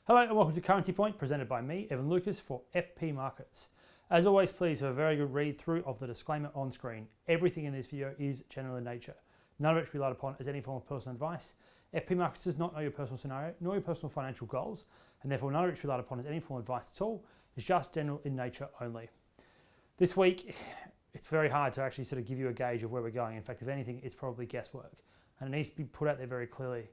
Hello and welcome to Currency Point, presented by me, Evan Lucas, for FP Markets. As always, please have a very good read through of the disclaimer on screen. Everything in this video is general in nature. None of it should be relied upon as any form of personal advice. FP Markets does not know your personal scenario, nor your personal financial goals, and therefore none of it should be relied upon as any form of advice at all. It's just general in nature only. This week, it's very hard to actually sort of give you a gauge of where we're going. In fact, if anything, it's probably guesswork. And it needs to be put out there very clearly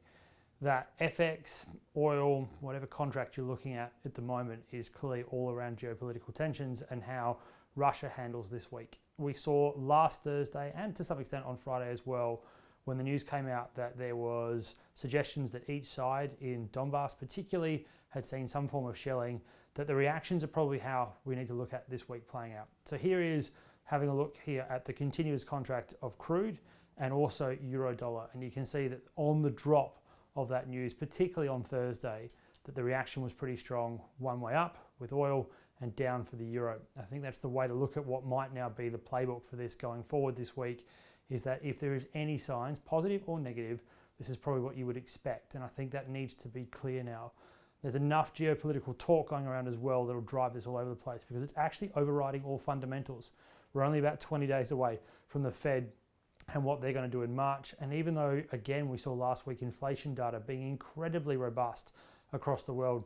that FX, oil, whatever contract you're looking at the moment is clearly all around geopolitical tensions and how Russia handles this week. We saw last Thursday and to some extent on Friday as well, when the news came out that there was suggestions that each side in Donbass particularly had seen some form of shelling, that the reactions are probably how we need to look at this week playing out. So here is having a look here at the continuous contract of crude and also euro dollar. And you can see that on the drop of that news, particularly on Thursday, that the reaction was pretty strong, one way up with oil and down for the euro. I think that's the way to look at what might now be the playbook for this going forward this week, is that if there is any signs, positive or negative, this is probably what you would expect. And I think that needs to be clear now. There's enough geopolitical talk going around as well that'll drive this all over the place because it's actually overriding all fundamentals. We're only about 20 days away from the Fed and what they're going to do in March. And even though, again, we saw last week inflation data being incredibly robust across the world,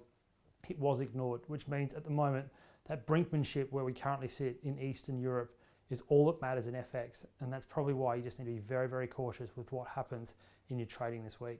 it was ignored, which means at the moment that brinkmanship where we currently sit in Eastern Europe is all that matters in FX. And that's probably why you just need to be very, very cautious with what happens in your trading this week.